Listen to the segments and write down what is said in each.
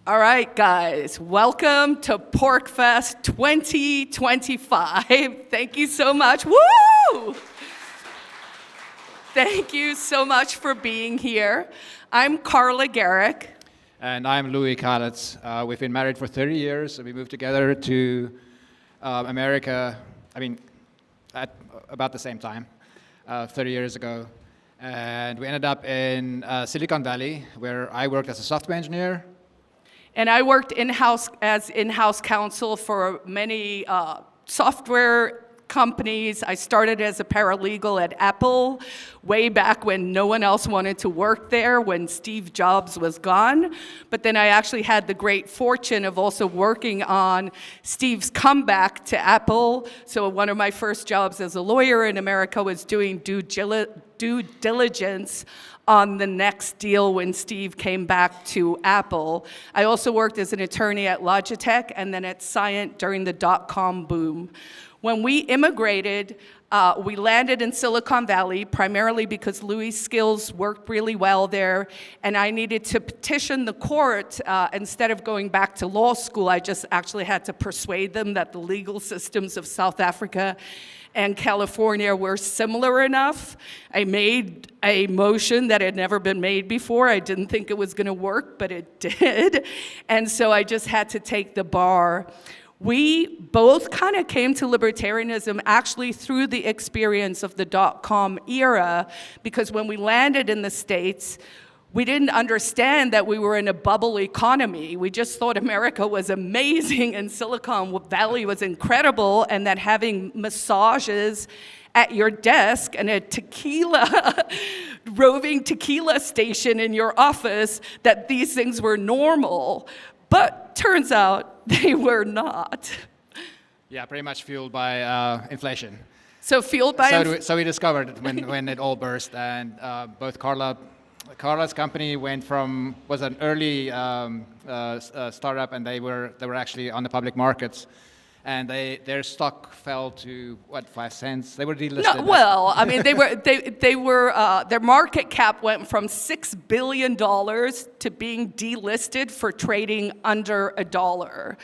All right, guys, welcome to PorcFest 2025. Thank you so much. Woo! Thank you so much for being here. I'm Carla Gericke. And I'm Calitz. We've been married for 30 years. We moved together to America, at about the same time, 30 years ago. And we ended up in Silicon Valley, where I worked as a software engineer. And I worked as in-house counsel for many software companies. I started as a paralegal at Apple way back when no one else wanted to work there, when Steve Jobs was gone. But then I actually had the great fortune of also working on Steve's comeback to Apple. So one of my first jobs as a lawyer in America was doing due diligence on the next deal when Steve came back to Apple. I also worked as an attorney at Logitech and then at Scient during the dot-com boom. When we immigrated, we landed in Silicon Valley, primarily because Louis' skills worked really well there, and I needed to petition the court. Instead of going back to law school, I just actually had to persuade them that the legal systems of South Africa and California were similar enough. I made a motion that had never been made before. I didn't think it was gonna work, but it did. And so I just had to take the bar. We both kind of came to libertarianism actually through the experience of the dot-com era, because when we landed in the States, we didn't understand that we were in a bubble economy. We just thought America was amazing and Silicon Valley was incredible, and that having massages at your desk and a roving tequila station in your office, that these things were normal. But turns out they were not. Yeah, pretty much fueled by inflation. So fueled by So we discovered it when it all burst, and both Carla's company was an early startup, and they were actually on the public markets, and their stock fell to 5 cents. They were delisted. No, well, I mean, they were their market cap went from $6 billion to being delisted for trading under $1.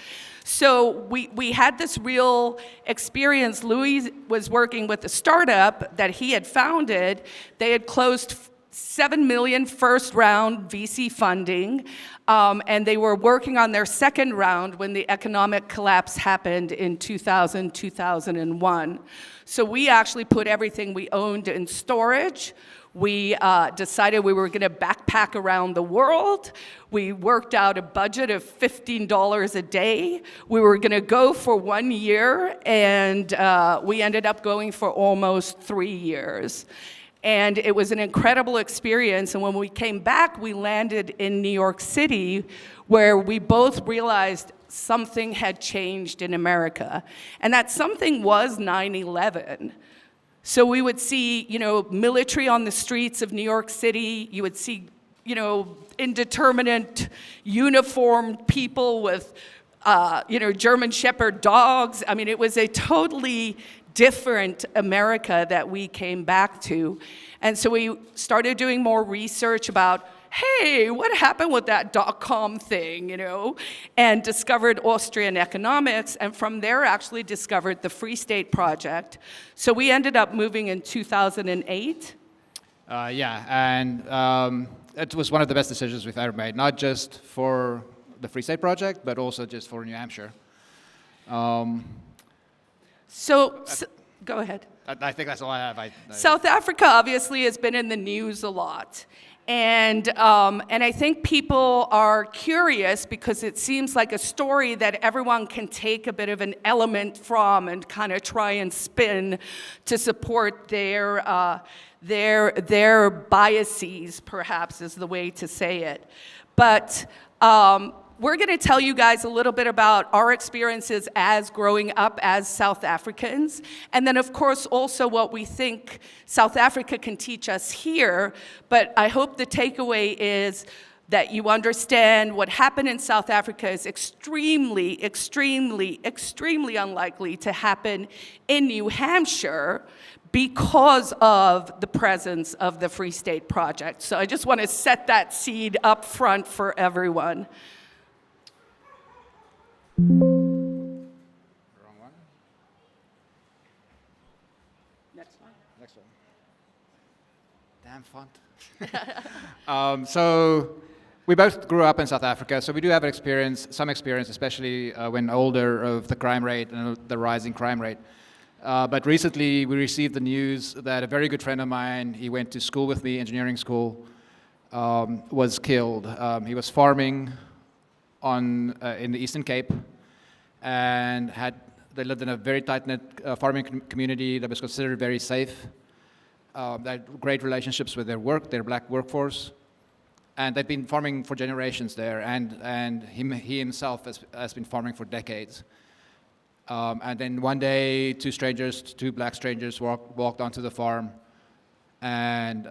So we had this real experience. Louis was working with a startup that he had founded. They had closed $7 million first round VC funding, and they were working on their second round when the economic collapse happened in 2000, 2001. So we actually put everything we owned in storage. We decided we were gonna backpack around the world. We worked out a budget of $15 a day. We were gonna go for 1 year, and we ended up going for almost 3 years. And it was an incredible experience. And when we came back, we landed in New York City, where we both realized something had changed in America. And that something was 9/11. So we would see, military on the streets of New York City. You would see, indeterminate uniformed people with, German Shepherd dogs. I mean, it was a totally different America that we came back to. And so we started doing more research about, hey, what happened with that dot-com thing, and discovered Austrian economics, and from there actually discovered the Free State Project. So we ended up moving in 2008. And it was one of the best decisions we've ever made, not just for the Free State Project, but also just for New Hampshire. So go ahead. I think that's all I have. South Africa obviously has been in the news a lot. And I think people are curious because it seems like a story that everyone can take a bit of an element from and kind of try and spin to support their biases, perhaps is the way to say it. But we're going to tell you guys a little bit about our experiences as growing up as South Africans, and then of course also what we think South Africa can teach us here. But I hope the takeaway is that you understand what happened in South Africa is extremely, extremely, extremely unlikely to happen in New Hampshire because of the presence of the Free State Project. So I just want to set that seed up front for everyone. Wrong one. Next one. Next one. Damn font. So we both grew up in South Africa, so we do have some experience, especially when older, of the crime rate and the rising crime rate. But recently we received the news that a very good friend of mine, he went to school with me, engineering school, was killed. He was farming in the Eastern Cape, and they lived in a very tight-knit farming community that was considered very safe. They had great relationships with their black workforce, and they've been farming for generations there, and he himself has been farming for decades. And then one day, two black strangers walked onto the farm and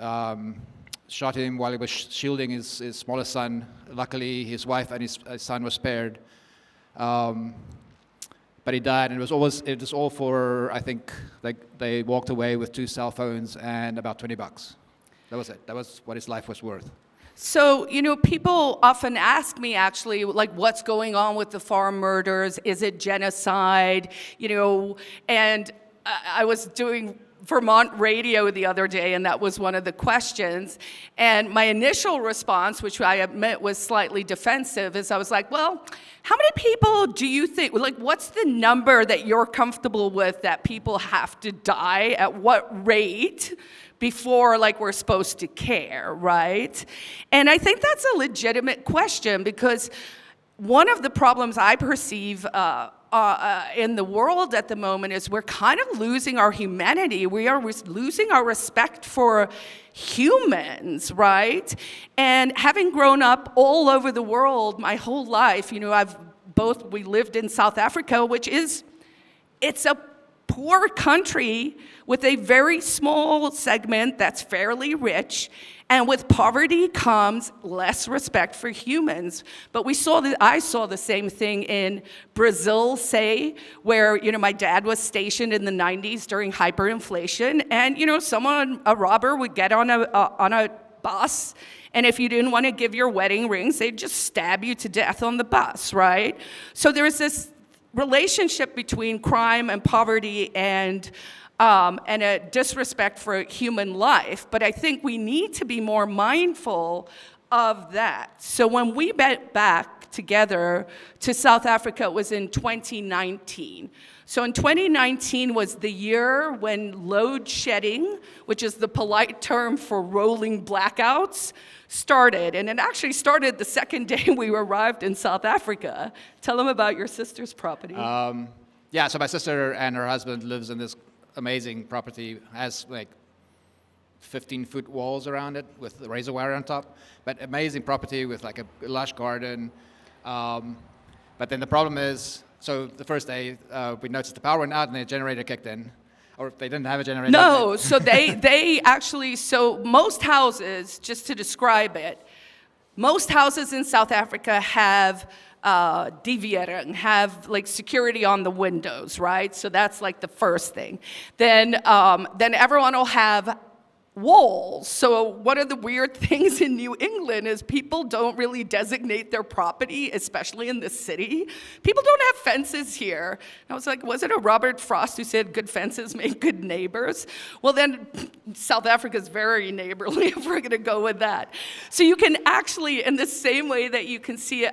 shot him while he was shielding his smallest son. Luckily, his wife and his son were spared. But he died, and it was all for, I think, they walked away with 2 cell phones and about $20. That was it. That was what his life was worth. So, people often ask me, actually, like, what's going on with the farm murders? Is it genocide? And I was doing Vermont radio the other day, and that was one of the questions. And my initial response, which I admit was slightly defensive, is I was like, well, how many people do you think, like, what's the number that you're comfortable with that people have to die? At what rate? Before, like, we're supposed to care, right? And I think that's a legitimate question, because one of the problems I perceive in the world at the moment is we're kind of losing our humanity. We are losing our respect for humans, right? And having grown up all over the world my whole life, we lived in South Africa, it's a poor country with a very small segment that's fairly rich, and with poverty comes less respect for humans. But I saw the same thing in Brazil, say, where my dad was stationed in the 90s during hyperinflation, and a robber would get on a bus, and if you didn't want to give your wedding rings, they'd just stab you to death on the bus, right? So there's this relationship between crime and poverty and a disrespect for human life. But I think we need to be more mindful of that. So when we went back together to South Africa, it was in 2019. So in 2019 was the year when load shedding, which is the polite term for rolling blackouts, started. And it actually started the second day we arrived in South Africa. Tell them about your sister's property. So my sister and her husband lives in this amazing property, has like 15-foot walls around it with the razor wire on top, but amazing property with like a lush garden. But then the problem is, so the first day we noticed the power went out and the generator kicked in, or they didn't have a generator. No, so they actually, so most houses, just to describe it, most houses in South Africa have DVR, have like security on the windows, right? So that's like the first thing. Then everyone will have walls. So one of the weird things in New England is people don't really designate their property, especially in the city. People don't have fences here. And I was like, was it a Robert Frost who said good fences make good neighbors? Well, then South Africa is very neighborly, if we're going to go with that. So you can actually, in the same way that you can see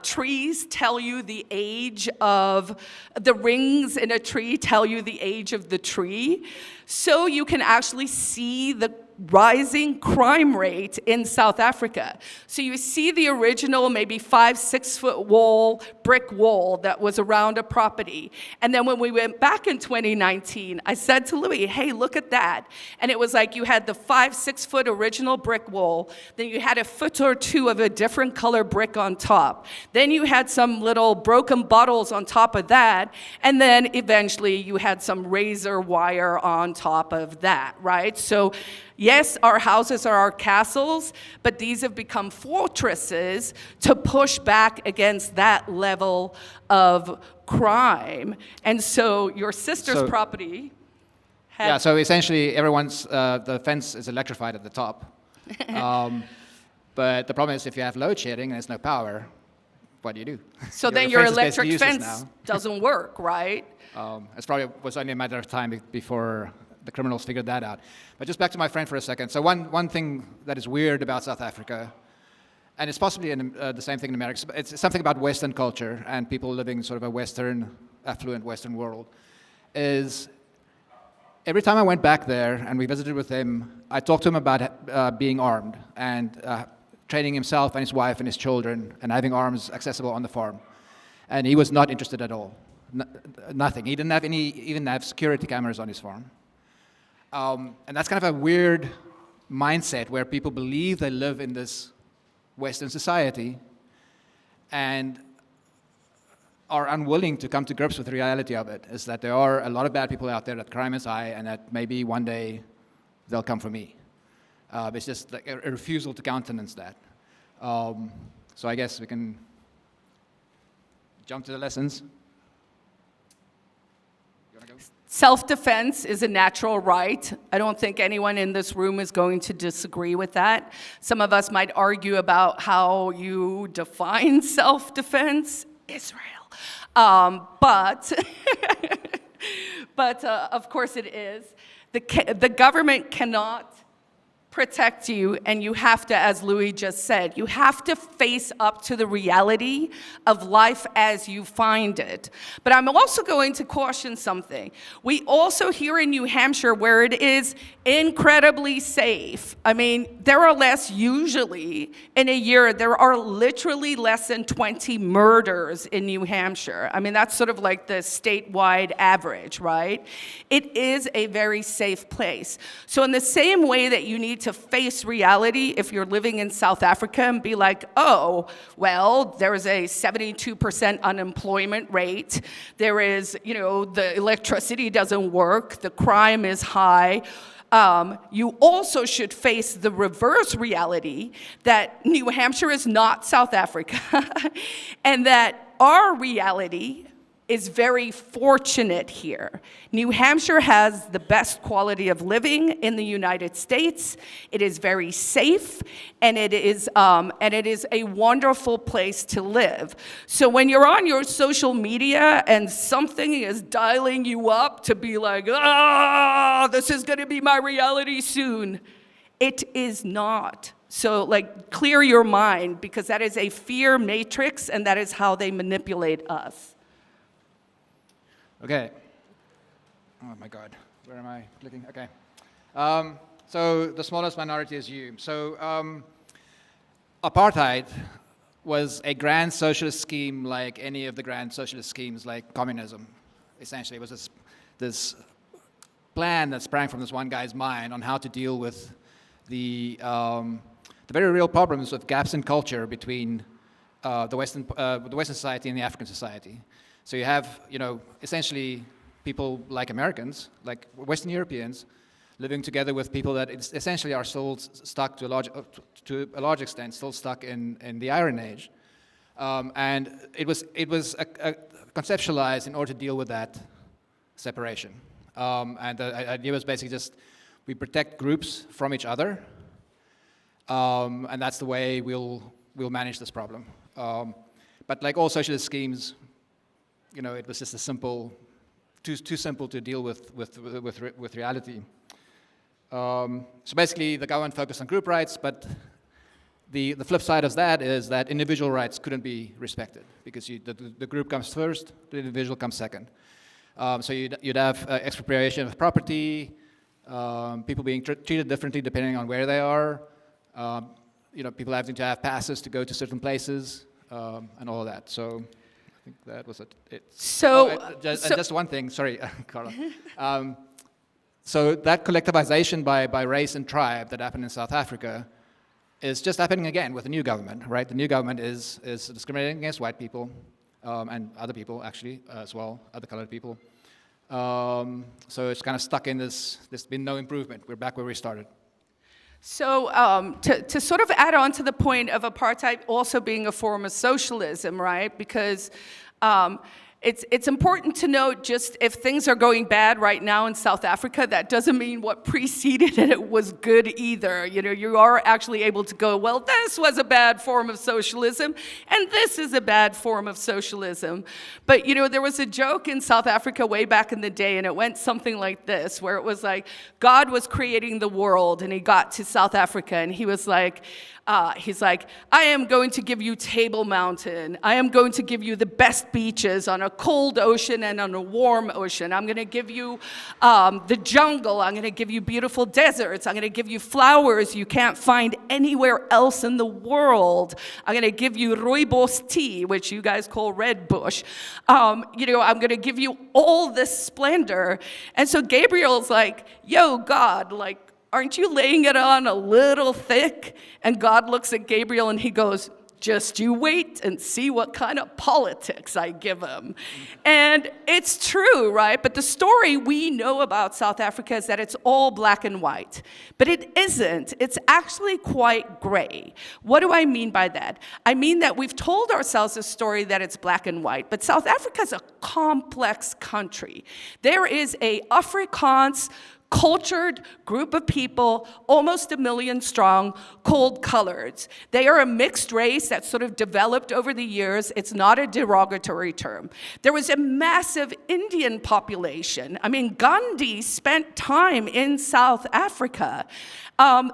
trees tell you the age of, the rings in a tree tell you the age of the tree, so you can actually see the rising crime rate in South Africa. So you see the original maybe 5-6 foot wall, brick wall that was around a property. And then when we went back in 2019, I said to Louis, hey, look at that. And it was like you had the 5-6 foot original brick wall, then you had a foot or two of a different color brick on top. Then you had some little broken bottles on top of that, and then eventually you had some razor wire on top of that, right? So yes, our houses are our castles, but these have become fortresses to push back against that level of crime. And so your sister's property had... Yeah, so essentially everyone's, the fence is electrified at the top. But the problem is if you have load shedding and there's no power, what do you do? So then your fence is basically electric useless fence now. doesn't work, right? It probably was only a matter of time before the criminals figured that out. But just back to my friend for a second. So one thing that is weird about South Africa, and it's possibly the same thing in America, it's something about Western culture and people living in sort of a Western, affluent Western world, is every time I went back there and we visited with him, I talked to him about being armed and training himself and his wife and his children and having arms accessible on the farm. And he was not interested at all. Nothing. He didn't have even have security cameras on his farm. And that's kind of a weird mindset where people believe they live in this Western society and are unwilling to come to grips with the reality of it, is that there are a lot of bad people out there, that crime is high, and that maybe one day they'll come for me. It's just like a refusal to countenance that. So I guess we can jump to the lessons. You wanna go? Self-defense is a natural right. I don't think anyone in this room is going to disagree with that. Some of us might argue about how you define self-defense. Israel. But of course it is. The government cannot protect you, and you have to, as Louis just said, you have to face up to the reality of life as you find it. But I'm also going to caution something. We also here in New Hampshire, where it is incredibly safe, I mean, there are usually in a year, there are literally less than 20 murders in New Hampshire. I mean, that's sort of like the statewide average, right? It is a very safe place. So in the same way that you need to face reality if you're living in South Africa and be like, oh, well, there's a 72% unemployment rate. There is, the electricity doesn't work. The crime is high. You also should face the reverse reality that New Hampshire is not South Africa and that our reality is very fortunate here. New Hampshire has the best quality of living in the United States. It is very safe, and it is a wonderful place to live. So when you're on your social media and something is dialing you up to be like, this is gonna be my reality soon, it is not. So clear your mind, because that is a fear matrix, and that is how they manipulate us. Okay. Oh my God, where am I clicking? Okay. So the smallest minority is you. So apartheid was a grand socialist scheme like any of the grand socialist schemes like communism. Essentially, it was this plan that sprang from this one guy's mind on how to deal with the very real problems with gaps in culture between the Western society and the African society. So you have, essentially people like Americans, like Western Europeans, living together with people that essentially are still stuck to a large extent, still stuck in the Iron Age. And it was conceptualized in order to deal with that separation. And the idea was basically just we protect groups from each other, and that's the way we'll manage this problem. But like all socialist schemes, it was just too simple to deal with reality. So basically, the government focused on group rights, but the flip side of that is that individual rights couldn't be respected because the group comes first, the individual comes second. So you'd have expropriation of property, people being treated differently depending on where they are, people having to have passes to go to certain places, and all of that. So I think that was it. Just one thing, sorry, Carla. So that collectivization by race and tribe that happened in South Africa is just happening again with the new government, right? The new government is discriminating against white people and other people, actually, as well, other colored people. So it's kind of stuck in this, there's been no improvement. We're back where we started. So to sort of add on to the point of apartheid also being a form of socialism, right? Because It's important to note, just if things are going bad right now in South Africa, that doesn't mean what preceded it was good either. You know, you are actually able to go, well, this was a bad form of socialism, and this is a bad form of socialism. But, you know, there was a joke in South Africa way back in the day, and it went something like this, where it was like, God was creating the world, and he got to South Africa, and he was like, I am going to give you Table Mountain. I am going to give you the best beaches on a cold ocean and on a warm ocean. I'm going to give you the jungle. I'm going to give you beautiful deserts. I'm going to give you flowers you can't find anywhere else in the world. I'm going to give you rooibos tea, which you guys call red bush. You know, I'm going to give you all this splendor. And so Gabriel's like, yo, God, like, aren't you laying it on a little thick? And God looks at Gabriel and he goes, just you wait and see what kind of politics I give him. And it's true, right? But the story we know about South Africa is that it's all black and white. But it isn't. It's actually quite gray. What do I mean by that? I mean that we've told ourselves a story that it's black and white, but South Africa is a complex country. There is a Afrikaans cultured group of people, almost 1 million strong, called coloreds. They are a mixed race that sort of developed over the years. It's not a derogatory term. There was a massive Indian population. I mean, Gandhi spent time in South Africa.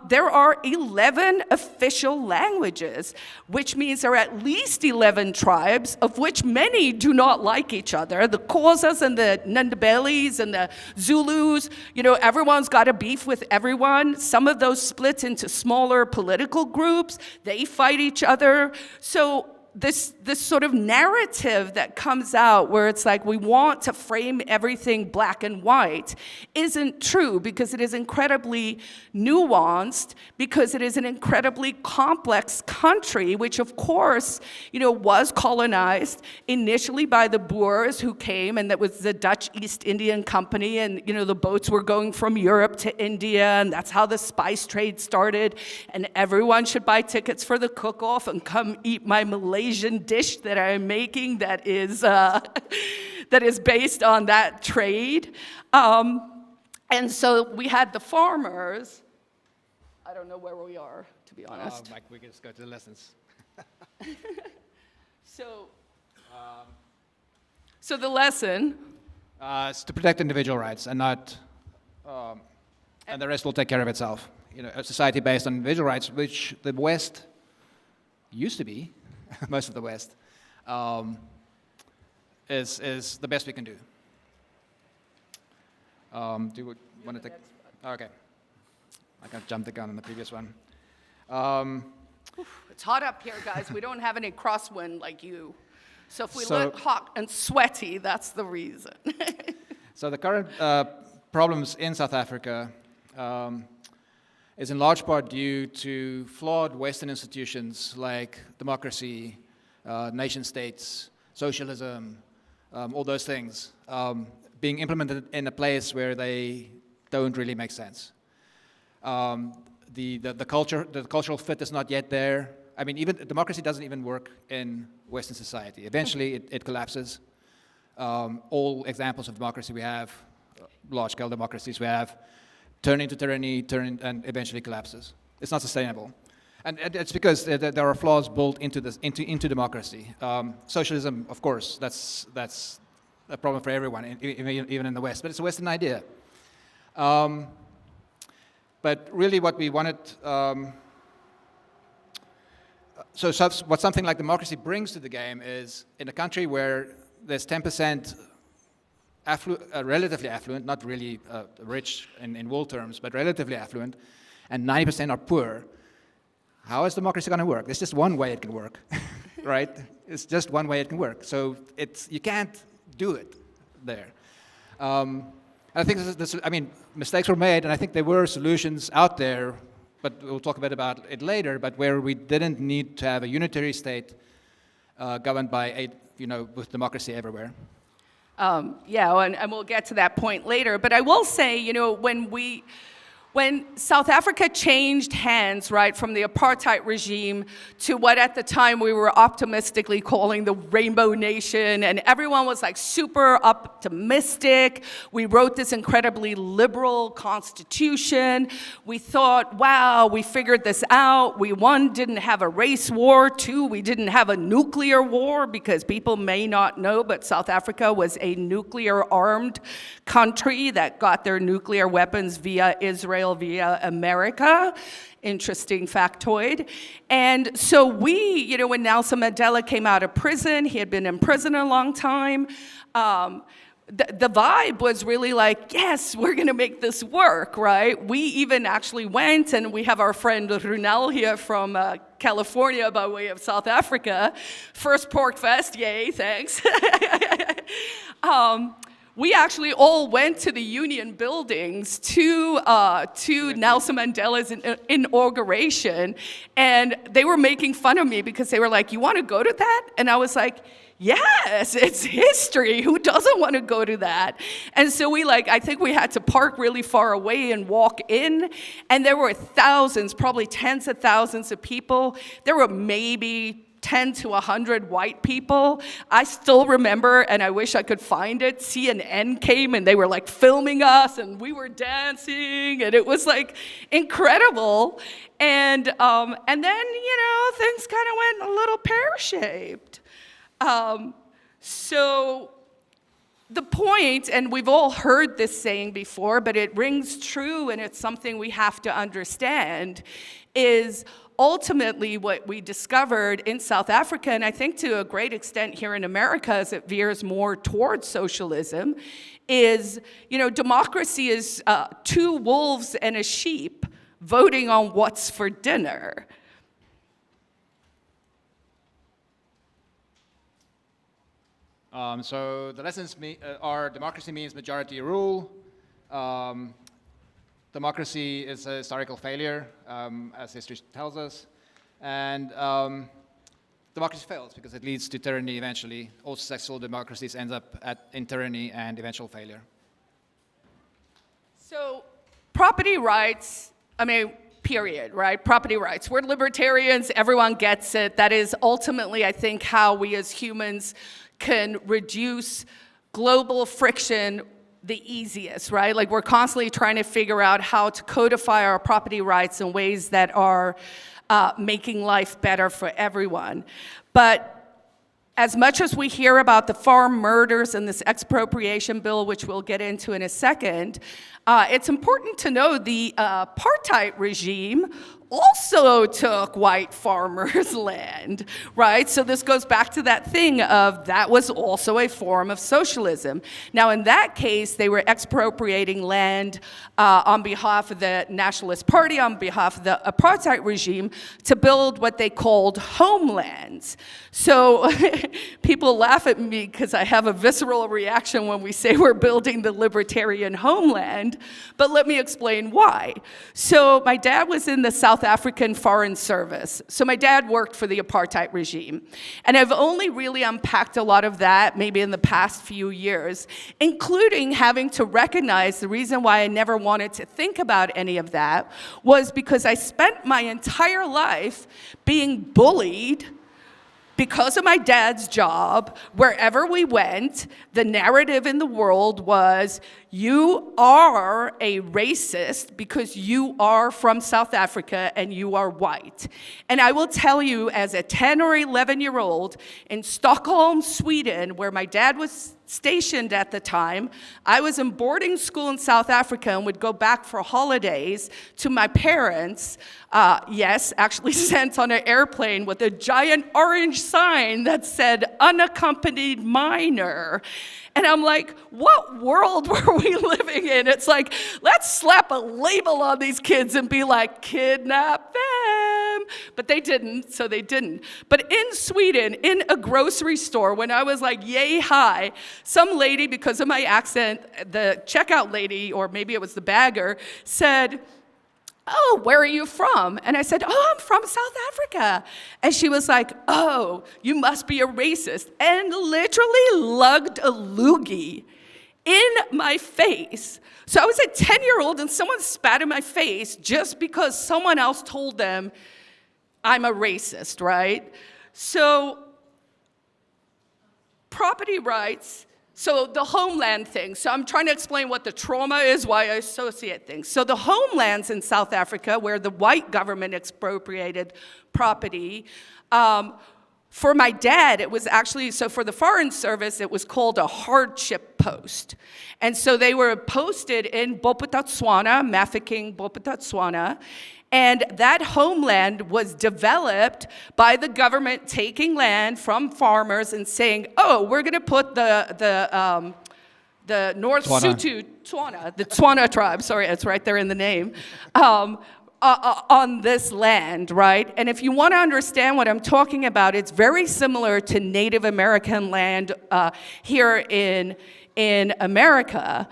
There are 11 official languages, which means there are at least 11 tribes, of which many do not like each other. The Xhosas and the Ndebele's and the Zulus, you know, everyone's got a beef with everyone. Some of those split into smaller political groups. They fight each other. So this sort of narrative that comes out where it's like we want to frame everything black and white isn't true, because it is incredibly nuanced, because it is an incredibly complex country, which of course, you know, was colonized initially by the Boers who came, and that was the Dutch East Indian Company, and you know, the boats were going from Europe to India, and that's how the spice trade started, and everyone should buy tickets for the cook-off and come eat my Malaysian dish that I'm making that is based on that trade. And so we had the farmers. I don't know where we are, to be honest. Mike, we can just go to the lessons. So the lesson. It's to protect individual rights and not, and the rest will take care of itself. You know, a society based on individual rights, which the West used to be, most of the West, is the best we can do. Do you want to take? Okay. I got jumped the gun on the previous one. It's hot up here, guys. We don't have any crosswind like you. So if we look hot and sweaty, that's the reason. So the current problems in South Africa is in large part due to flawed Western institutions like democracy, nation states, socialism, all those things being implemented in a place where they don't really make sense. The cultural fit is not yet there. I mean, even democracy doesn't even work in Western society. Eventually, it collapses. All examples of democracy we have, large-scale democracies we have, turn into tyranny, and eventually collapses. It's not sustainable. And it's because there are flaws built into democracy. Socialism, of course, that's a problem for everyone, even in the West, but it's a Western idea. But really what we wanted, what something like democracy brings to the game is, in a country where there's 10% relatively affluent, not really rich in world terms, but relatively affluent, and 90% are poor, how is democracy going to work? There's just one way it can work, right? It's just one way it can work. So you can't do it there. I think mistakes were made, and I think there were solutions out there, but we'll talk a bit about it later, but where we didn't need to have a unitary state governed by with democracy everywhere. And we'll get to that point later. But I will say, when when South Africa changed hands, right, from the apartheid regime to what at the time we were optimistically calling the Rainbow Nation, and everyone was like super optimistic. We wrote this incredibly liberal constitution. We thought, wow, we figured this out. We, one, didn't have a race war. Two, we didn't have a nuclear war, because people may not know, but South Africa was a nuclear-armed country that got their nuclear weapons via Israel, via America. Interesting factoid. And so we, when Nelson Mandela came out of prison, he had been in prison a long time, the vibe was really like, yes, we're going to make this work, right? We even actually went, and we have our friend Runel here from California by way of South Africa. First PorcFest, yay, thanks. We actually all went to the Union buildings to Nelson Mandela's inauguration, and they were making fun of me because they were like, you want to go to that? And I was like, yes, it's history. Who doesn't want to go to that? And so I think we had to park really far away and walk in, and there were thousands, probably tens of thousands of people. There were maybe 10 to 100 white people. I still remember, and I wish I could find it, CNN came and they were like filming us, and we were dancing, and it was like incredible. And then, things kind of went a little pear-shaped. So the point, and we've all heard this saying before, but it rings true and it's something we have to understand, is ultimately what we discovered in South Africa, and I think to a great extent here in America as it veers more towards socialism, is, democracy is two wolves and a sheep voting on what's for dinner. So the lessons are democracy means majority rule. Democracy is a historical failure, as history tells us. And democracy fails because it leads to tyranny eventually. All successful democracies end up in tyranny and eventual failure. So property rights, period, right? Property rights. We're libertarians, everyone gets it. That is ultimately, I think, how we as humans can reduce global friction the easiest, right? Like, we're constantly trying to figure out how to codify our property rights in ways that are making life better for everyone. But as much as we hear about the farm murders and this expropriation bill, which we'll get into in a second, it's important to know the apartheid regime also took white farmers' land, right? So this goes back to that thing of that was also a form of socialism. Now, in that case, they were expropriating land on behalf of the Nationalist Party, on behalf of the apartheid regime, to build what they called homelands. So people laugh at me because I have a visceral reaction when we say we're building the libertarian homeland, but let me explain why. So my dad was in the South African Foreign Service. So my dad worked for the apartheid regime. And I've only really unpacked a lot of that maybe in the past few years, including having to recognize the reason why I never wanted to think about any of that was because I spent my entire life being bullied because of my dad's job. Wherever we went, the narrative in the world was, you are a racist because you are from South Africa and you are white. And I will tell you, as a 10 or 11-year-old in Stockholm, Sweden, where my dad was stationed at the time, I was in boarding school in South Africa and would go back for holidays to my parents, actually sent on an airplane with a giant orange sign that said unaccompanied minor. And I'm like, what world were we living in? It's like, let's slap a label on these kids and be like, kidnap them. But they didn't, so they didn't. But in Sweden, in a grocery store, when I was like yay high, some lady, because of my accent, the checkout lady, or maybe it was the bagger, said, oh, where are you from? And I said, oh, I'm from South Africa. And she was like, oh, you must be a racist. And literally lugged a loogie in my face. So I was a 10-year-old and someone spat in my face just because someone else told them I'm a racist, right? So property rights, so the homeland thing. So I'm trying to explain what the trauma is, why I associate things. So the homelands in South Africa, where the white government expropriated property, for my dad, it was actually, so for the Foreign Service, it was called a hardship post. And so they were posted in Bophuthatswana, Mafeking, Bophuthatswana, and that homeland was developed by the government taking land from farmers and saying, oh, we're gonna put the North Sotho, Tswana, the Tswana tribe, sorry, it's right there in the name, on this land, right? And if you want to understand what I'm talking about, it's very similar to Native American land here in America.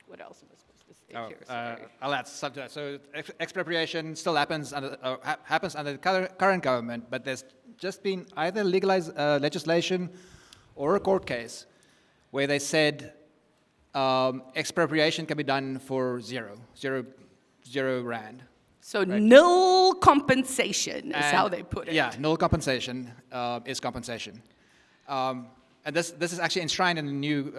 What else am I supposed to say here? Sorry. I'll add something to that. So expropriation still happens under the current government, but there's just been either legalized legislation or a court case where they said expropriation can be done for zero rand. So right? Nil compensation is how they put it. Yeah, nil compensation is compensation. And this is actually enshrined in the new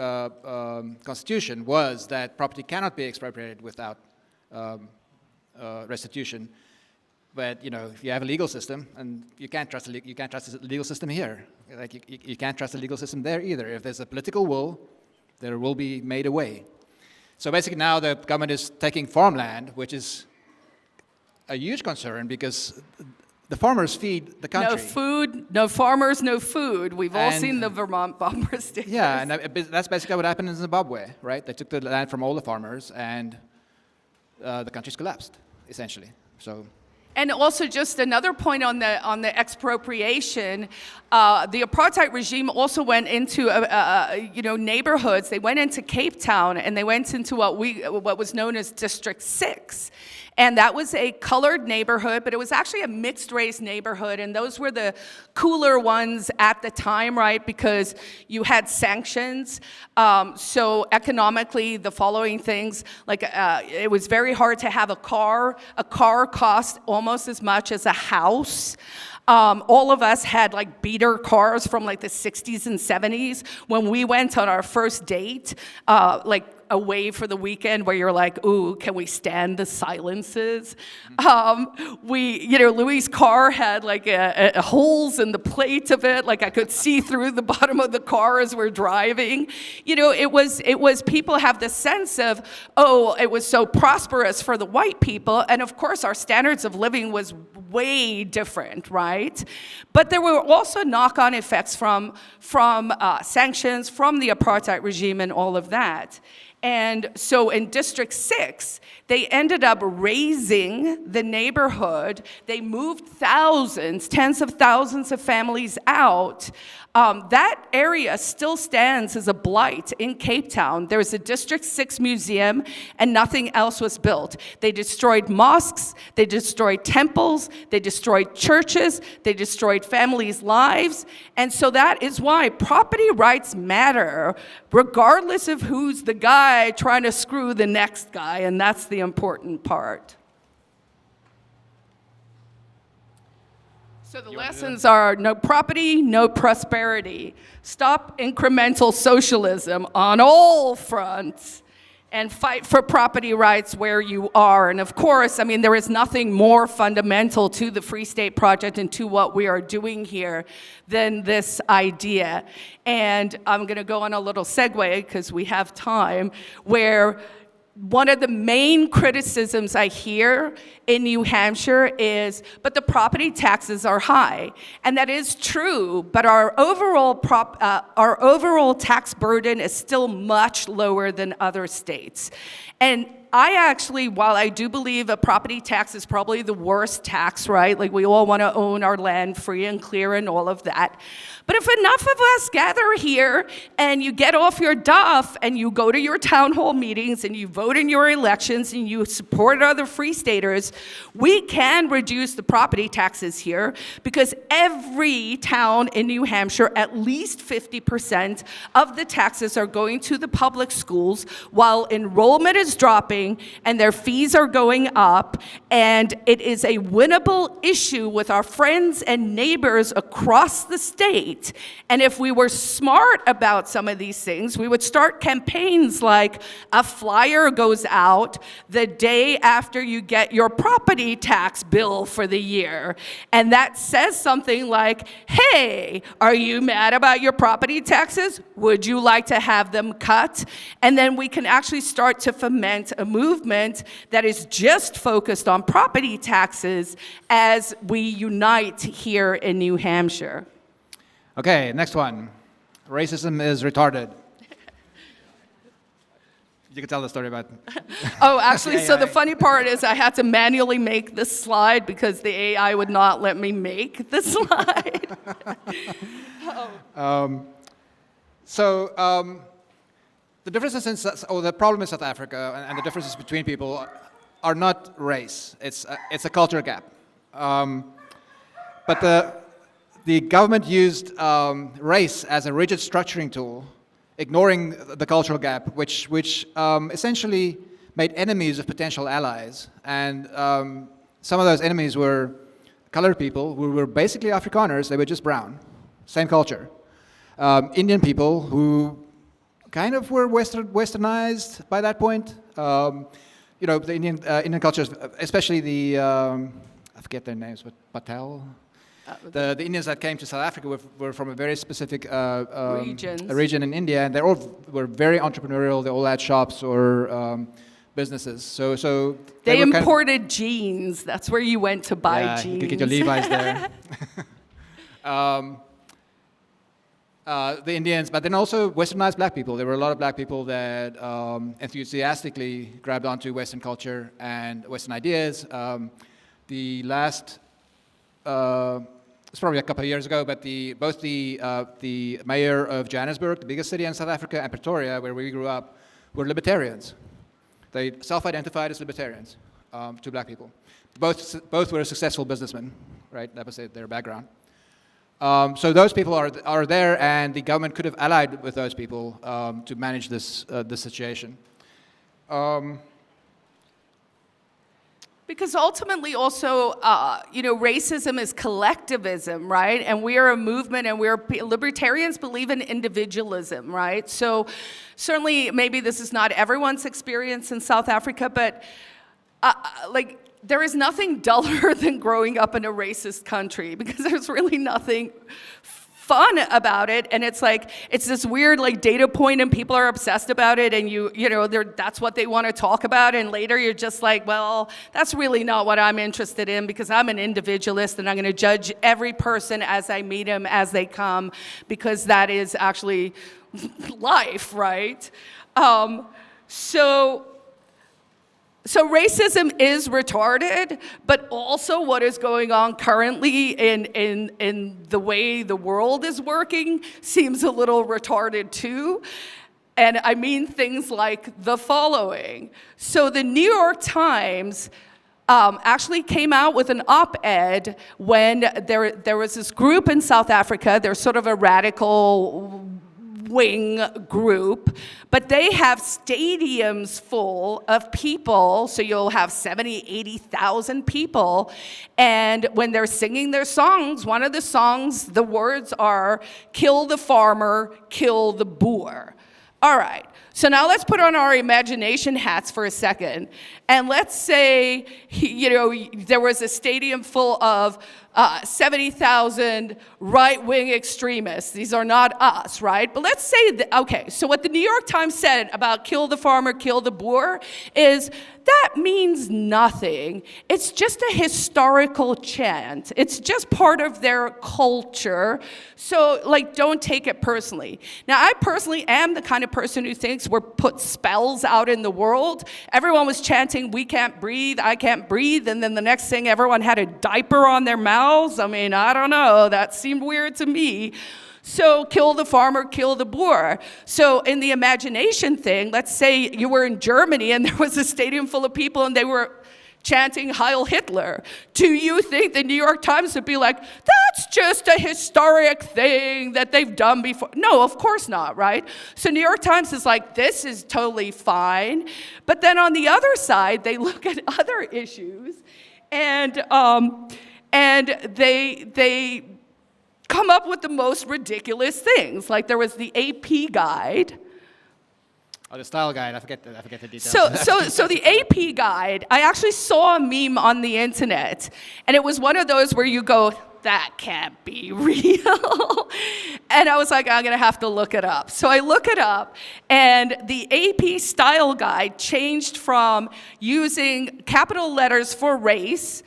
constitution, was that property cannot be expropriated without restitution. But if you have a legal system, and you can't trust the legal system here. Like you can't trust the legal system there either. If there's a political will, there will be made a way. So basically now the government is taking farmland, which is a huge concern because the farmers feed the country. No food, no farmers, no food. We've all seen the Vermont bumper stickers. Yeah, and that's basically what happened in Zimbabwe, right? They took the land from all the farmers and the country's collapsed, essentially. So. And also just another point on the expropriation, the apartheid regime also went into neighborhoods. They went into Cape Town and they went into what was known as District 6. And that was a colored neighborhood, but it was actually a mixed race neighborhood. And those were the cooler ones at the time, right? Because you had sanctions. So economically, the following things, like it was very hard to have a car. A car cost almost as much as a house. All of us had like beater cars from like the 60s and 70s. When we went on our first date, away for the weekend where you're like, ooh, can we stand the silences? Louis' car had like holes in the plate of it, like I could see through the bottom of the car as we're driving. It was people have the sense of, oh, it was so prosperous for the white people, and of course our standards of living was way different, right? But there were also knock-on effects from sanctions, from the apartheid regime and all of that. And so in District 6, they ended up raising the neighborhood. They moved thousands, tens of thousands of families out. That area still stands as a blight in Cape Town. There's a District 6 museum, and nothing else was built. They destroyed mosques, they destroyed temples, they destroyed churches, they destroyed families' lives. And so that is why property rights matter, regardless of who's the guy trying to screw the next guy, and that's the important part. So the lessons are no property, no prosperity. Stop incremental socialism on all fronts and fight for property rights where you are. And of course, there is nothing more fundamental to the Free State Project and to what we are doing here than this idea. And I'm gonna go on a little segue because we have time, where one of the main criticisms I hear in New Hampshire is, but the property taxes are high. And that is true, but our overall tax burden is still much lower than other states. And I actually, while I do believe a property tax is probably the worst tax, right? Like we all want to own our land free and clear and all of that. But if enough of us gather here and you get off your duff and you go to your town hall meetings and you vote in your elections and you support other free staters, we can reduce the property taxes here because every town in New Hampshire, at least 50% of the taxes are going to the public schools while enrollment is dropping and their fees are going up, and it is a winnable issue with our friends and neighbors across the state. And if we were smart about some of these things, we would start campaigns like a flyer goes out the day after you get your property tax bill for the year. And that says something like, hey, are you mad about your property taxes? Would you like to have them cut? And then we can actually start to foment a movement that is just focused on property taxes as we unite here in New Hampshire. Okay, next one. Racism is retarded. You can tell the story about Oh, actually, so the AI. funny part is I had to manually make this slide because the AI would not let me make the slide. The differences the problem in South Africa and the differences between people are not race. It's a culture gap. But the government used race as a rigid structuring tool, ignoring the cultural gap, which essentially made enemies of potential allies. And some of those enemies were colored people who were basically Afrikaners. They were just brown, same culture. Indian people who kind of were westernized by that point. The Indian cultures, especially the I forget their names, but Patel. The Indians that came to South Africa were from a very specific region in India, and they all were very entrepreneurial. They all had shops or businesses. So they imported jeans. That's where you went to buy jeans. You could get your Levi's there. The Indians, but then also westernized black people. There were a lot of black people that enthusiastically grabbed onto Western culture and Western ideas. The last, it's probably a couple of years ago, but both the mayor of Johannesburg, the biggest city in South Africa, and Pretoria, where we grew up, were libertarians. They self-identified as libertarians to black people. Both were successful businessmen, right? That was their background. So those people are there, and the government could have allied with those people to manage this situation. Because ultimately also, racism is collectivism, right? And we are a movement, and libertarians believe in individualism, right? So certainly maybe this is not everyone's experience in South Africa, but there is nothing duller than growing up in a racist country because there's really nothing fun about it, and it's this weird data point, and people are obsessed about it, and that's what they want to talk about, and later you're just like, well, that's really not what I'm interested in because I'm an individualist and I'm going to judge every person as I meet them as they come because that is actually life, right? So racism is retarded, but also what is going on currently in the way the world is working seems a little retarded too. And I mean things like the following. So the New York Times actually came out with an op-ed when there was this group in South Africa. They're sort of a radical wing group, but they have stadiums full of people, so you'll have 70, 80,000 people, and when they're singing their songs, one of the songs, the words are, "Kill the farmer, kill the boer." All right, so now let's put on our imagination hats for a second, and let's say, there was a stadium full of 70,000 right-wing extremists. These are not us, right? But let's say, okay, so what the New York Times said about kill the farmer, kill the boer is that means nothing. It's just a historical chant. It's just part of their culture. So, like, don't take it personally. Now, I personally am the kind of person who thinks we're put spells out in the world. Everyone was chanting, "We can't breathe, I can't breathe," and then the next thing, everyone had a diaper on their mouths. I mean, I don't know. That seemed weird to me. So kill the farmer, kill the boer. So in the imagination thing, let's say you were in Germany and there was a stadium full of people and they were chanting Heil Hitler. Do you think the New York Times would be like, that's just a historic thing that they've done before? No, of course not, right? So New York Times is like, this is totally fine. But then on the other side, they look at other issues and they come up with the most ridiculous things. Like there was the AP guide. Oh, the style guide. I forget the details. So the AP guide, I actually saw a meme on the internet, and it was one of those where you go, that can't be real. And I was like, I'm gonna have to look it up. So I look it up, and the AP style guide changed from using capital letters for race,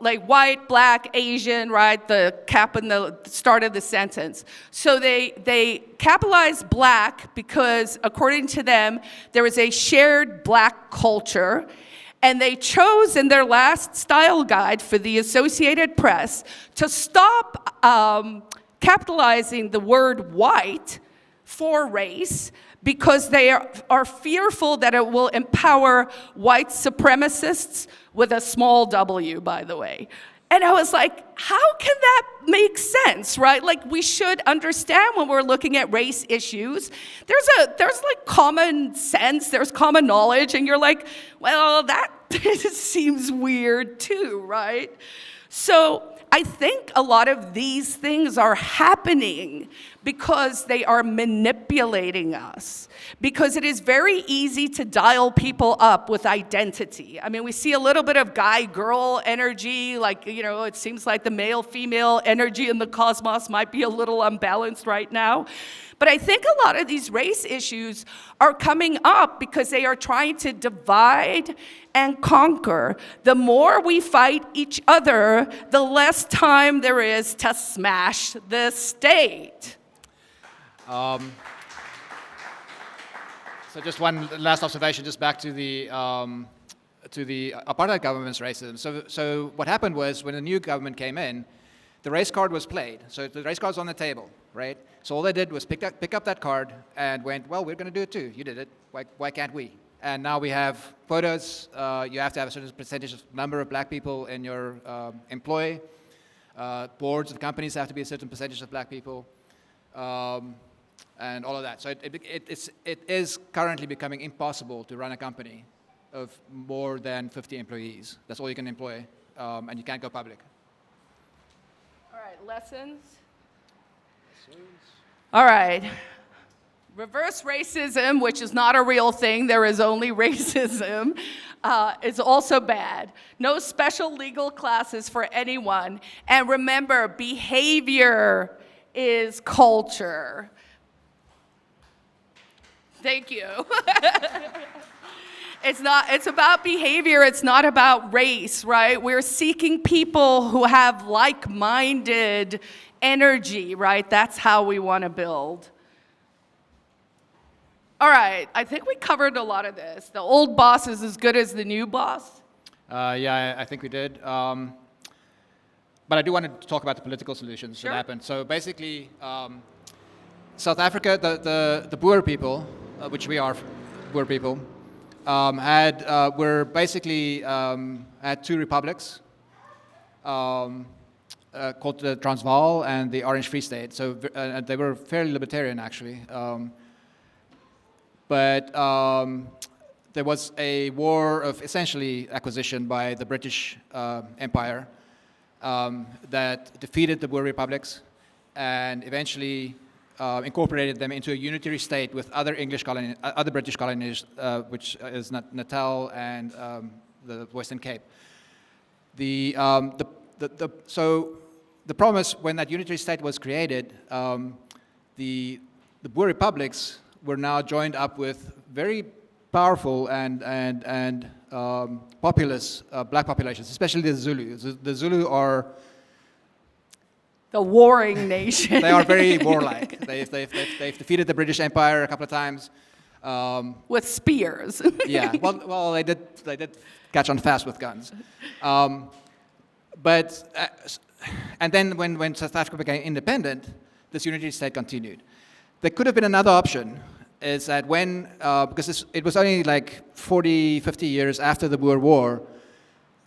like white, black, Asian, right? The cap in the start of the sentence. So they capitalized black because, according to them, there is a shared black culture. And they chose in their last style guide for the Associated Press to stop capitalizing the word white for race, because they are fearful that it will empower white supremacists with a small w, by the way. And I was like, how can that make sense, right? Like, we should understand when we're looking at race issues, there's like common sense, there's common knowledge, and you're like, well, that seems weird too, right? So I think a lot of these things are happening because they are manipulating us. Because it is very easy to dial people up with identity. I mean, we see a little bit of guy-girl energy, like, you know, it seems like the male-female energy in the cosmos might be a little unbalanced right now. But I think a lot of these race issues are coming up because they are trying to divide and conquer. The more we fight each other, the less time there is to smash the state. So just one last observation, just back to the apartheid government's racism. So what happened was, when the new government came in, the race card was played. So the race card's on the table, right? So all they did was pick up that card and went, well, we're going to do it too. You did it. Why can't we? And now we have quotas. You have to have a certain percentage of number of black people in your employ. Boards of companies have to be a certain percentage of black people. And all of that. So it is currently becoming impossible to run a company of more than 50 employees. That's all you can employ, and you can't go public. All right, lessons. All right. Reverse racism, which is not a real thing, there is only racism, is also bad. No special legal classes for anyone. And remember, behavior is culture. Thank you. It's about behavior, it's not about race, right? We're seeking people who have like-minded energy, right? That's how we want to build. All right, I think we covered a lot of this. The old boss is as good as the new boss. Yeah, I think we did. But I do want to talk about the political solutions that happened. So basically, South Africa, the Boer people, which we are Boer people, were basically had two republics called the Transvaal and the Orange Free State. So they were fairly libertarian, actually. But there was a war of essentially acquisition by the British Empire that defeated the Boer republics and eventually incorporated them into a unitary state with other other British colonies, which is Natal and the Western Cape. So the promise when that unitary state was created, the Boer republics were now joined up with very powerful and populous black populations, especially the Zulu. The Zulu are The warring nation. they are very warlike. They've defeated the British Empire a couple of times. With spears. Yeah, well, they did catch on fast with guns. And then when South Africa became independent, this unity state continued. There could have been another option, is that when, because it was only like 40, 50 years after the Boer War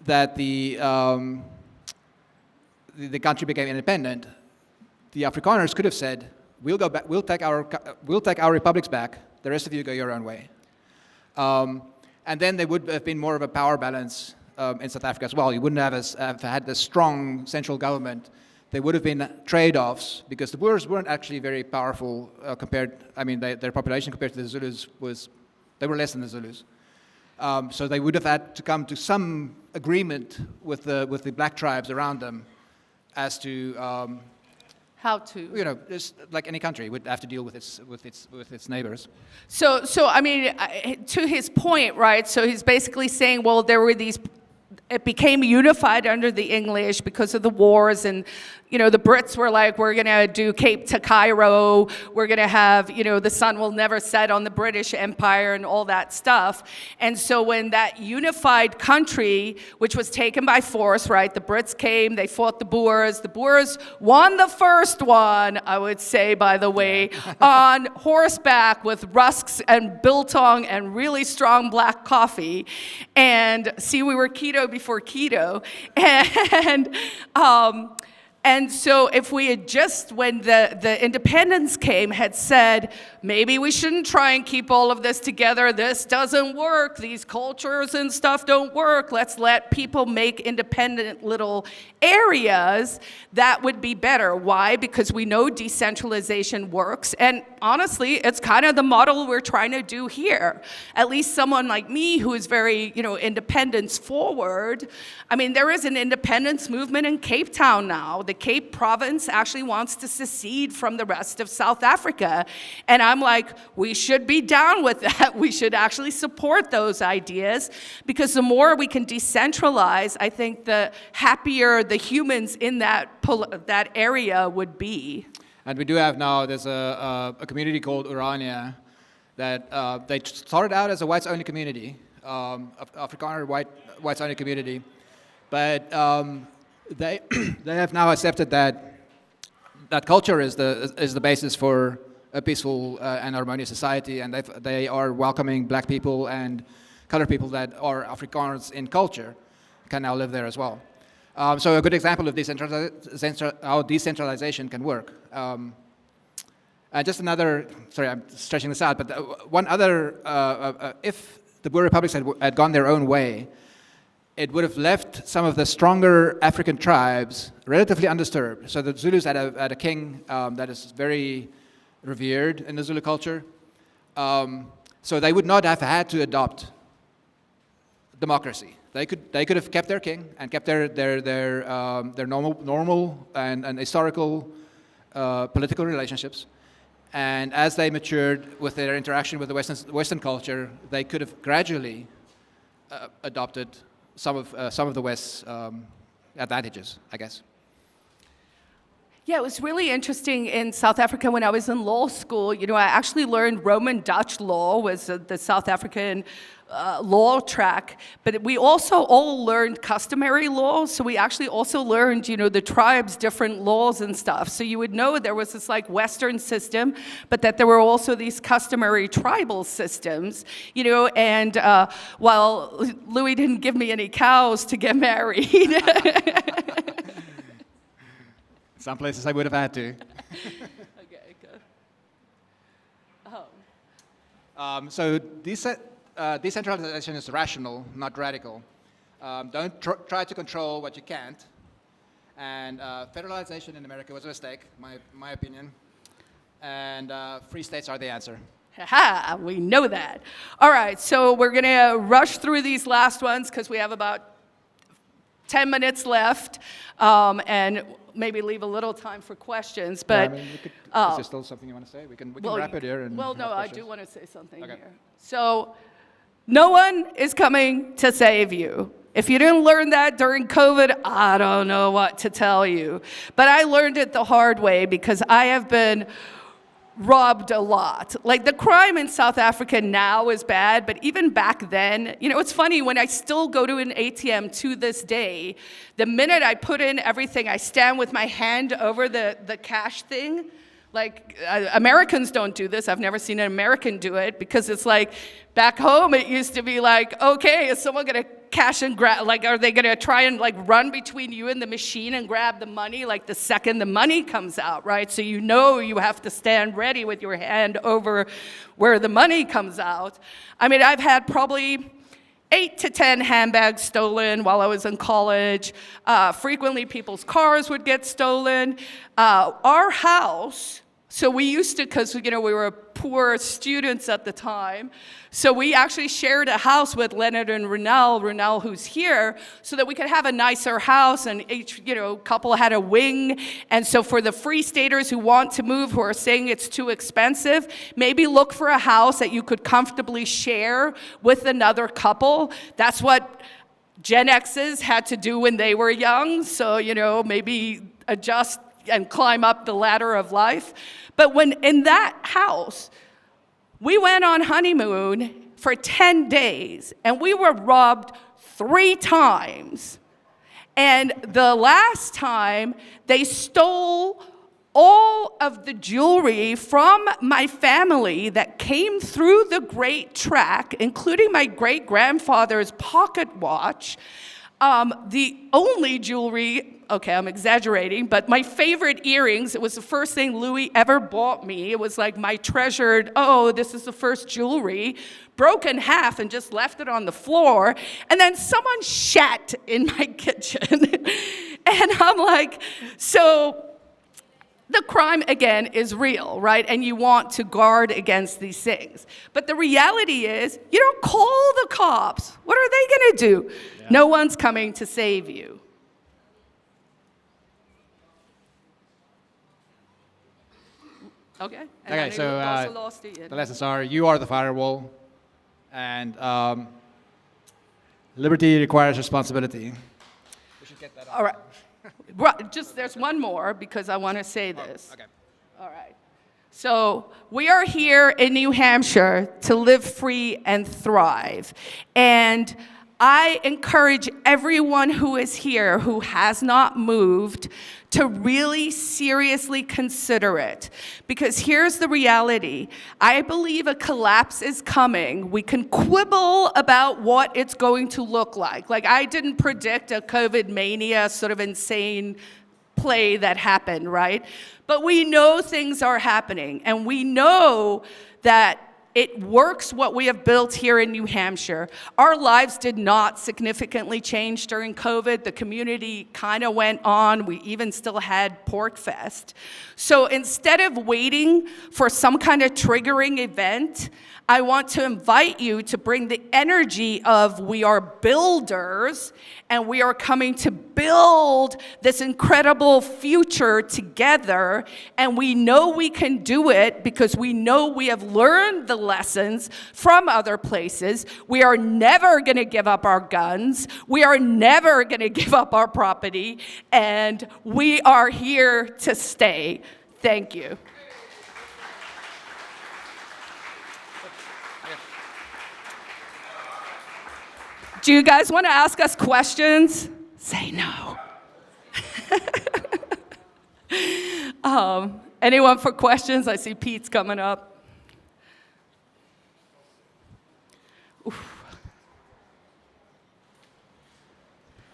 that the country became independent, the Afrikaners could have said, we'll go back, we'll take our republics back, the rest of you go your own way. And then there would have been more of a power balance in South Africa as well. You wouldn't have had this strong central government. There would have been trade-offs because the Boers weren't actually very powerful their population compared to the Zulus they were less than the Zulus. So they would have had to come to some agreement with the black tribes around them as to How to? just like any country would have to deal with its neighbors. So I mean, to his point, right? So he's basically saying, well, there were these. It became unified under the English because of the wars, and the Brits were like, we're gonna do Cape to Cairo, we're gonna have, the sun will never set on the British Empire and all that stuff. And so when that unified country, which was taken by force, right, the Brits came, they fought the Boers won the first one, I would say, by the way, on horseback with rusks and biltong and really strong black coffee. And see, we were keto before keto. And so if we had just, when the independence came, had said, maybe we shouldn't try and keep all of this together, this doesn't work, these cultures and stuff don't work, let's let people make independent little areas, that would be better. Why? Because we know decentralization works, and honestly, it's kind of the model we're trying to do here. At least someone like me who is very, independence forward. I mean, there is an independence movement in Cape Town now. The Cape Province actually wants to secede from the rest of South Africa. And I'm like, we should be down with that. We should actually support those ideas, because the more we can decentralize, I think the happier the humans in that area would be. And we do have now, there's a community called Urania that they started out as a whites-only community, Afrikaner whites-only community, but they have now accepted that culture is the basis for a peaceful and harmonious society, and they are welcoming black people and colored people that are Afrikaners in culture can now live there as well. So a good example of how decentralization can work. And just another, sorry, I'm stretching this out, but one other, if the Boer republics had gone their own way, it would have left some of the stronger African tribes relatively undisturbed. So the Zulus had a king that is very revered in the Zulu culture. So they would not have had to adopt democracy. They could have kept their king and kept their normal and historical political relationships. And as they matured with their interaction with the Western culture, they could have gradually adopted some of the West's advantages, I guess. Yeah, it was really interesting in South Africa when I was in law school. I actually learned Roman Dutch law, was the South African law track, but we also all learned customary law, so we actually also learned, the tribes' different laws and stuff. So you would know there was this like Western system, but that there were also these customary tribal systems, and while Louis didn't give me any cows to get married. Some places I would have had to. Okay, good. So decentralization is rational, not radical. Don't try to control what you can't. And federalization in America was a mistake, my opinion. And free states are the answer. Ha! We know that. All right, so we're going to rush through these last ones because we have about 10 minutes left, and maybe leave a little time for questions. But is there still something you want to say? We can wrap it here. And well, no, I do want to say something okay. here. So No one is coming to save you. If you didn't learn that during COVID, I don't know what to tell you. But I learned it the hard way because I have been robbed a lot. Like, the crime in South Africa now is bad, but even back then, it's funny, when I still go to an ATM to this day, the minute I put in everything, I stand with my hand over the cash thing. Like, Americans don't do this. I've never seen an American do it, because it's like, back home it used to be like, okay, is someone gonna cash and grab, like, are they gonna try and like run between you and the machine and grab the money like the second the money comes out, right? So you have to stand ready with your hand over where the money comes out. I mean, I've had probably 8 to 10 handbags stolen while I was in college. Frequently people's cars would get stolen. Our house, so we used to, because we were poor students at the time, so we actually shared a house with Leonard and Renell, who's here, so that we could have a nicer house, and each couple had a wing. And so for the Free Staters who want to move, who are saying it's too expensive, maybe look for a house that you could comfortably share with another couple. That's what Gen X's had to do when they were young, so maybe adjust and climb up the ladder of life. But when in that house, we went on honeymoon for 10 days, and we were robbed 3 times. And the last time, they stole all of the jewelry from my family that came through the Great Track, including my great-grandfather's pocket watch. The only jewelry, okay, I'm exaggerating, but my favorite earrings, it was the first thing Louis ever bought me. It was like my treasured, this is the first jewelry, broke in half and just left it on the floor. And then someone shat in my kitchen. And I'm like, so the crime, again, is real, right? And you want to guard against these things. But the reality is, you don't call the cops. What are they going to do? Yeah. No one's coming to save you. Okay. Okay, so the lessons are, you are the firewall, and liberty requires responsibility. We should get that all right. Right, just there's one more, because I want to say this. Okay. All right. So we are here in New Hampshire to live free and thrive. And I encourage everyone who is here who has not moved to really seriously consider it. Because here's the reality. I believe a collapse is coming. We can quibble about what it's going to look like. Like, I didn't predict a COVID mania sort of insane play that happened, right? But we know things are happening, and we know that it works what we have built here in New Hampshire. Our lives did not significantly change during COVID. The community kind of went on. We even still had PorcFest. So instead of waiting for some kind of triggering event, I want to invite you to bring the energy of we are builders, and we are coming to build this incredible future together. And we know we can do it because we know we have learned the lessons from other places. We are never going to give up our guns. We are never going to give up our property. And we are here to stay. Thank you. Do you guys want to ask us questions? Say no. Anyone for questions? I see Pete's coming up. Oof.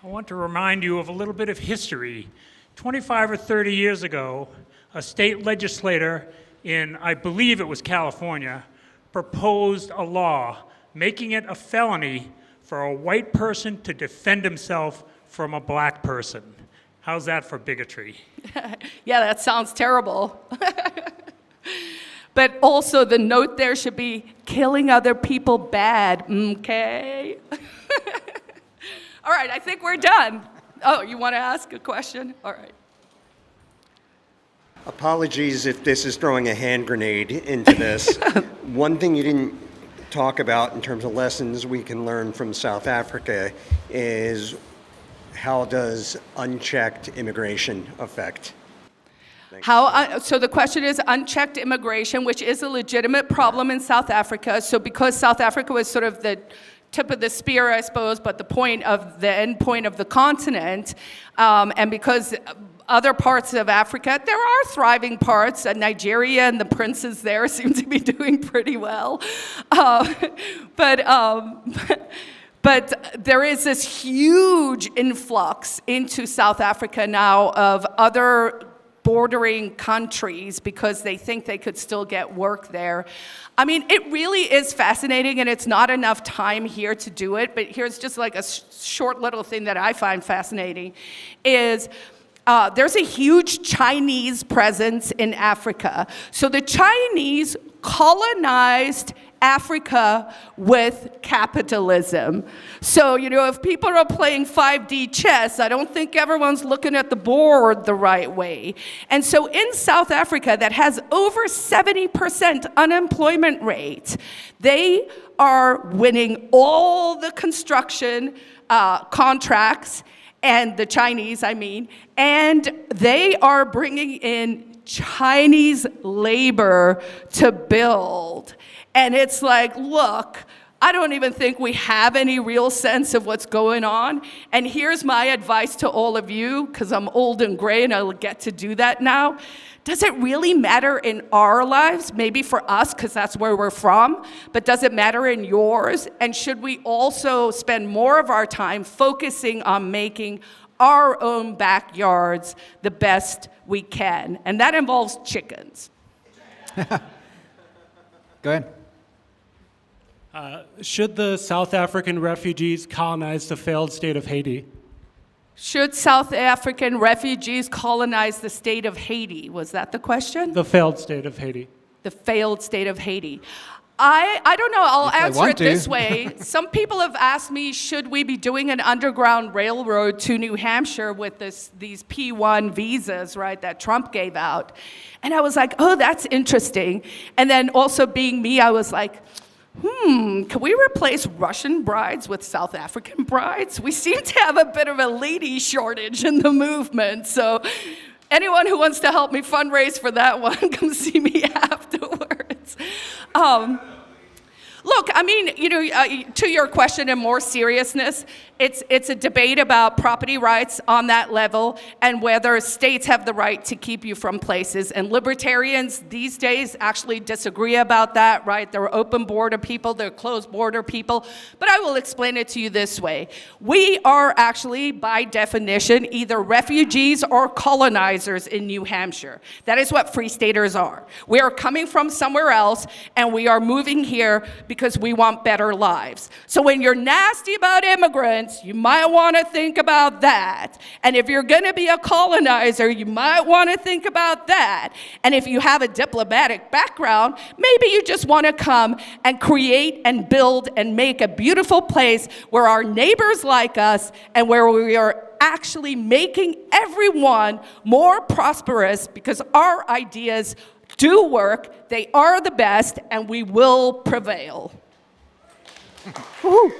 I want to remind you of a little bit of history. 25 or 30 years ago, a state legislator in, I believe it was California, proposed a law making it a felony for a white person to defend himself from a black person. How's that for bigotry? Yeah, that sounds terrible. But also the note there should be killing other people bad, okay? All right, I think we're done. Oh, you want to ask a question? All right. Apologies if this is throwing a hand grenade into this. One thing you didn't talk about in terms of lessons we can learn from South Africa is how does unchecked immigration affect? So the question is unchecked immigration, which is a legitimate problem in South Africa. So because South Africa was sort of the tip of the spear, I suppose, but the end point of the continent, and because other parts of Africa, there are thriving parts. Nigeria and the princes there seem to be doing pretty well. But there is this huge influx into South Africa now of other bordering countries because they think they could still get work there. I mean, it really is fascinating, and it's not enough time here to do it, but here's just like a short little thing that I find fascinating is there's a huge Chinese presence in Africa. So the Chinese colonized Africa with capitalism. So, if people are playing 5D chess, I don't think everyone's looking at the board the right way. And so in South Africa, that has over 70% unemployment rate, they are winning all the construction contracts, and the Chinese, and they are bringing in Chinese labor to build. And it's like, look, I don't even think we have any real sense of what's going on. And here's my advice to all of you, because I'm old and gray and I'll get to do that now. Does it really matter in our lives? Maybe for us, because that's where we're from, but does it matter in yours? And should we also spend more of our time focusing on making our own backyards the best we can? And that involves chickens. Go ahead. Should the South African refugees colonize the failed state of Haiti? Should South African refugees colonize the state of Haiti? Was that the question? The failed state of Haiti. The failed state of Haiti. I don't know. I'll answer it this to. way. Some people have asked me, should we be doing an underground railroad to New Hampshire with these P1 visas, right, that Trump gave out? And I was like, oh, that's interesting. And then also being me, I was like, can we replace Russian brides with South African brides? We seem to have a bit of a lady shortage in the movement. So anyone who wants to help me fundraise for that one, come see me afterwards. Look, to your question in more seriousness, it's a debate about property rights on that level and whether states have the right to keep you from places. And libertarians these days actually disagree about that, right? There are open border people, there are closed border people. But I will explain it to you this way. We are actually, by definition, either refugees or colonizers in New Hampshire. That is what Free Staters are. We are coming from somewhere else, and we are moving here because we want better lives. So when you're nasty about immigrants, you might want to think about that. And if you're going to be a colonizer, you might want to think about that. And if you have a diplomatic background, maybe you just want to come and create and build and make a beautiful place where our neighbors like us and where we are actually making everyone more prosperous because our ideas do work, they are the best, and we will prevail. Woo.